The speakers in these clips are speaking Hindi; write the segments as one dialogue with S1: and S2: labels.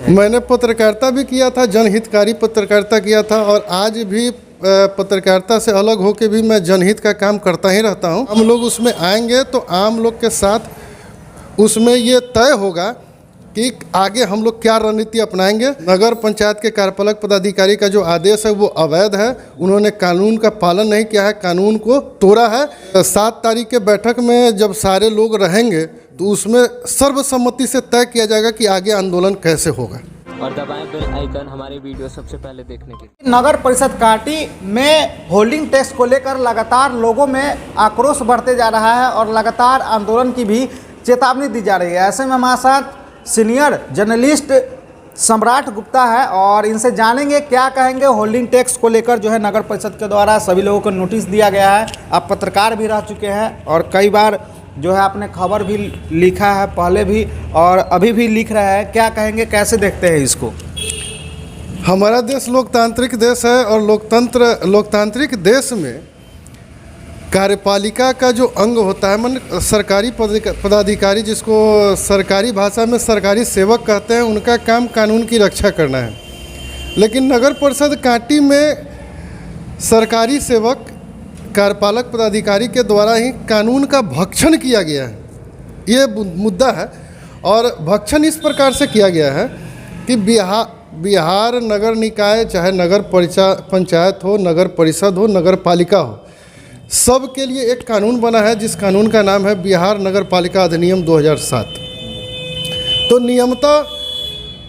S1: मैंने पत्रकारिता भी किया था, जनहितकारी पत्रकारिता किया था और आज भी पत्रकारिता से अलग होकर भी मैं जनहित का काम करता ही रहता हूं। हम लोग उसमें आएंगे तो आम लोग के साथ उसमें ये तय होगा कि आगे हम लोग क्या रणनीति अपनाएंगे। नगर पंचायत के कार्यपालक पदाधिकारी का जो आदेश है वो अवैध है, उन्होंने कानून का पालन नहीं किया है, कानून को तोड़ा है। 7 तारीख के बैठक में जब सारे लोग रहेंगे तो उसमें सर्वसम्मति से तय किया जाएगा कि आगे आंदोलन कैसे होगा।
S2: और दबाएं बेल आइकन हमारी वीडियो सबसे पहले देखने के लिए।
S3: नगर परिषद कांटी में होल्डिंग टैक्स को लेकर लगातार लोगों में आक्रोश बढ़ते जा रहा है और लगातार आंदोलन की भी चेतावनी दी जा रही है। ऐसे में हमारे साथ सीनियर जर्नलिस्ट सम्राट गुप्ता है और इनसे जानेंगे क्या कहेंगे होल्डिंग टैक्स को लेकर। जो है नगर परिषद के द्वारा सभी लोगों को नोटिस दिया गया है। आप पत्रकार भी रह चुके हैं और कई बार जो है आपने खबर भी लिखा है पहले भी और अभी भी लिख रहा है। क्या कहेंगे, कैसे देखते हैं इसको?
S1: हमारा देश लोकतांत्रिक देश है और लोकतांत्रिक देश में कार्यपालिका का जो अंग होता है, मन सरकारी पदाधिकारी, जिसको सरकारी भाषा में सरकारी सेवक कहते हैं, उनका काम कानून की रक्षा करना है। लेकिन नगर परिषद कांटी में सरकारी सेवक कार्यपालक पदाधिकारी के द्वारा ही कानून का भक्षण किया गया है, ये मुद्दा है। और भक्षण इस प्रकार से किया गया है कि बिहार नगर निकाय, चाहे नगर पंचायत हो, नगर परिषद हो, नगर पालिका हो, सब के लिए एक कानून बना है जिस कानून का नाम है बिहार नगर पालिका अधिनियम 2007। तो नियमतः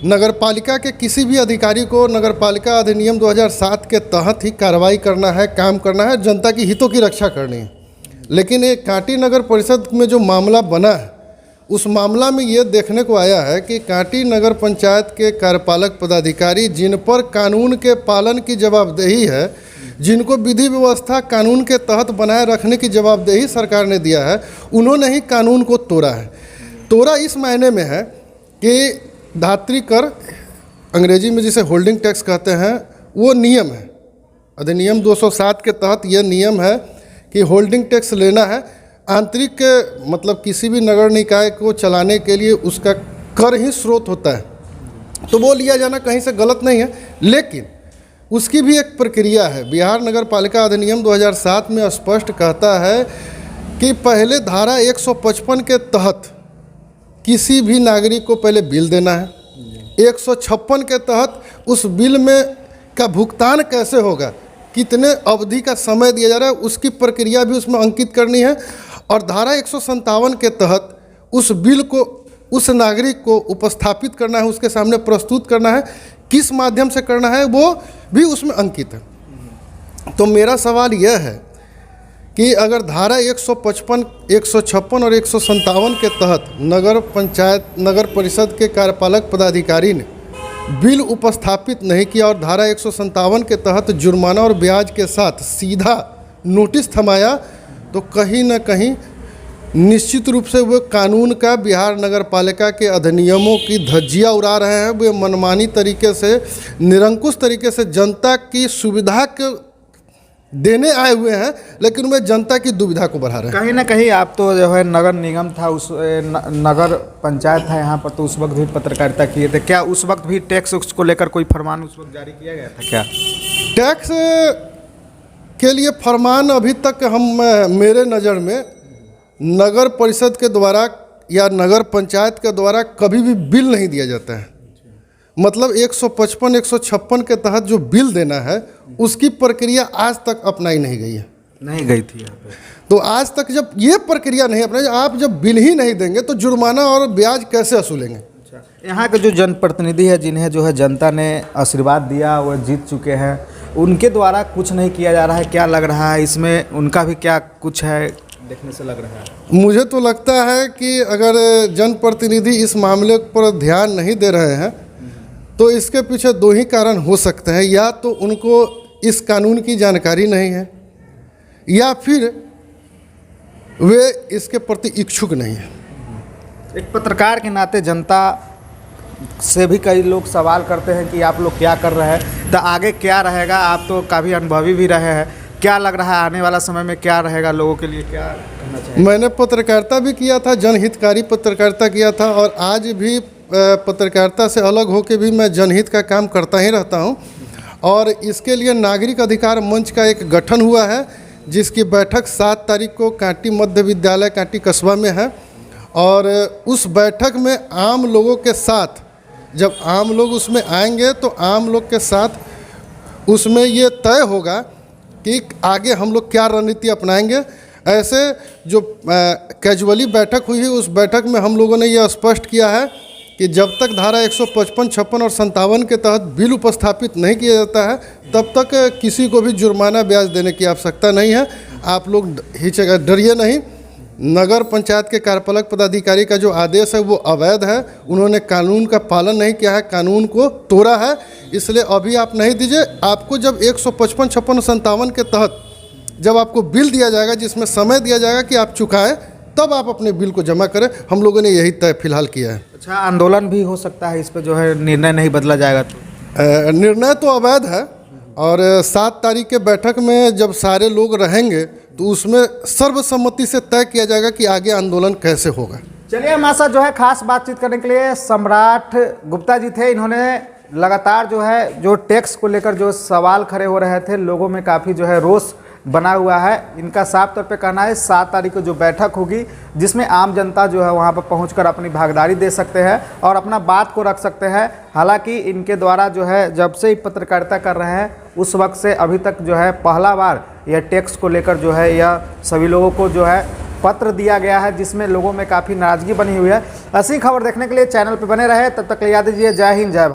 S1: नगर पालिका के किसी भी अधिकारी को नगर पालिका अधिनियम 2007 के तहत ही कार्रवाई करना है, काम करना है, जनता की हितों की रक्षा करनी है। लेकिन ये कांटी नगर परिषद में जो मामला बना है, उस मामला में ये देखने को आया है कि कांटी नगर पंचायत के कार्यपालक पदाधिकारी, जिन पर कानून के पालन की जवाबदेही है, जिनको विधि व्यवस्था कानून के तहत बनाए रखने की जवाबदेही सरकार ने दिया है, उन्होंने ही कानून को तोड़ा है। तोड़ा इस मायने में है कि धात्री कर, अंग्रेजी में जिसे होल्डिंग टैक्स कहते हैं, वो नियम है। अधिनियम 207 के तहत यह नियम है कि होल्डिंग टैक्स लेना है। आंतरिक मतलब किसी भी नगर निकाय को चलाने के लिए उसका कर ही स्रोत होता है, तो वो लिया जाना कहीं से गलत नहीं है। लेकिन उसकी भी एक प्रक्रिया है। बिहार नगर पालिका अधिनियम 2007 में स्पष्ट कहता है कि पहले धारा 155 के तहत किसी भी नागरिक को पहले बिल देना है। 156 के तहत उस बिल में का भुगतान कैसे होगा, कितने अवधि का समय दिया जा रहा है, उसकी प्रक्रिया भी उसमें अंकित करनी है। और धारा 157 के तहत उस बिल को उस नागरिक को उपस्थापित करना है, उसके सामने प्रस्तुत करना है, किस माध्यम से करना है वो भी उसमें अंकित है। तो मेरा सवाल यह है कि अगर धारा 155, 156 और 157 के तहत नगर परिषद के कार्यपालक पदाधिकारी ने बिल उपस्थापित नहीं किया और धारा 157 के तहत जुर्माना और ब्याज के साथ सीधा नोटिस थमाया, तो कहीं ना कहीं निश्चित रूप से वो कानून का, बिहार नगर पालिका के अधिनियमों की धज्जियाँ उड़ा रहे हैं। वे मनमानी तरीके से, निरंकुश तरीके से जनता की सुविधा के देने आए हुए हैं, लेकिन वे जनता की दुविधा को बढ़ा रहे हैं।
S3: कहीं ना कहीं आप तो जो है नगर निगम था, उस नगर पंचायत था यहाँ पर, तो उस वक्त भी पत्रकारिता किए थे। क्या उस वक्त भी टैक्स को लेकर कोई फरमान उस वक्त जारी किया गया था? क्या
S1: टैक्स के लिए फरमान अभी तक मेरे नज़र में नगर परिषद के द्वारा या नगर पंचायत के द्वारा कभी भी बिल नहीं दिया जाता है। मतलब 155, 156 के तहत जो बिल देना है, उसकी प्रक्रिया आज तक अपनाई नहीं गई है,
S3: नहीं गई थी यहाँ पे।
S1: तो आज तक जब ये प्रक्रिया नहीं अपनाई, आप जब बिल ही नहीं देंगे तो जुर्माना और ब्याज कैसे वसूलेंगे?
S3: अच्छा, यहाँ के जो जनप्रतिनिधि है, जिन्हें जो है जनता ने आशीर्वाद दिया, वो जीत चुके हैं, उनके द्वारा कुछ नहीं किया जा रहा है। क्या लग रहा है इसमें उनका भी क्या कुछ है, देखने से लग रहा है?
S1: मुझे तो लगता है कि अगर जनप्रतिनिधि इस मामले पर ध्यान नहीं दे रहे हैं तो इसके पीछे 2 ही कारण हो सकते हैं। या तो उनको इस कानून की जानकारी नहीं है, या फिर वे इसके प्रति इच्छुक नहीं है।
S3: एक पत्रकार के नाते जनता से भी कई लोग सवाल करते हैं कि आप लोग क्या कर रहे हैं, तो आगे क्या रहेगा? आप तो काफ़ी अनुभवी भी रहे हैं, क्या लग रहा है आने वाला समय में क्या रहेगा लोगों के लिए, क्या करना चाहिए?
S1: मैंने पत्रकारिता भी किया था, जनहितकारी पत्रकारिता किया था और आज भी पत्रकारिता से अलग होकर भी मैं जनहित का काम करता ही रहता हूं और इसके लिए नागरिक अधिकार मंच का एक गठन हुआ है जिसकी बैठक 7 तारीख को कांटी मध्य विद्यालय कांटी कस्बा में है। और उस बैठक में आम लोगों के साथ, जब आम लोग उसमें आएंगे तो आम लोग के साथ उसमें ये तय होगा कि आगे हम लोग क्या रणनीति अपनाएंगे। ऐसे जो कैजुअली बैठक हुई है उस बैठक में हम लोगों ने यह स्पष्ट किया है कि जब तक धारा 155, 56 और 57 के तहत बिल उपस्थापित नहीं किया जाता है तब तक किसी को भी जुर्माना ब्याज देने की आवश्यकता नहीं है। आप लोग डरिए नहीं। नगर पंचायत के कार्यपालक पदाधिकारी का जो आदेश है वो अवैध है, उन्होंने कानून का पालन नहीं किया है, कानून को तोड़ा है, इसलिए अभी आप नहीं दीजिए। आपको जब 155, 56, 57 के तहत जब आपको बिल दिया जाएगा जिसमें समय दिया जाएगा कि आप चुकाएं, तब आप अपने बिल को जमा करें। हम लोगों ने यही तय फिलहाल किया है।
S3: अच्छा, आंदोलन भी हो सकता है इस पे, जो है निर्णय नहीं बदला जाएगा तो?
S1: निर्णय तो अवैध है और 7 तारीख के बैठक में जब सारे लोग रहेंगे तो उसमें सर्वसम्मति से तय किया जाएगा कि आगे आंदोलन कैसे होगा।
S3: चलिए, हमारे साथ जो है खास बातचीत करने के लिए सम्राट गुप्ता जी थे। इन्होंने लगातार जो टैक्स को लेकर जो सवाल खड़े हो रहे थे, लोगों में काफ़ी जो है रोष बना हुआ है। इनका साफ तौर पे कहना है 7 तारीख को जो बैठक होगी जिसमें आम जनता जो है वहाँ पर पहुँचकर अपनी भागीदारी दे सकते हैं और अपना बात को रख सकते हैं। हालांकि इनके द्वारा जो है जब से ही पत्रकारिता कर रहे हैं उस वक्त से अभी तक जो है पहला बार यह टैक्स को लेकर जो है यह सभी लोगों को जो है पत्र दिया गया है जिसमें लोगों में काफ़ी नाराज़गी बनी हुई है। ऐसी खबर देखने के लिए चैनल पर बने रहे। तब तक याद दीजिए। जय हिंद, जय भारत।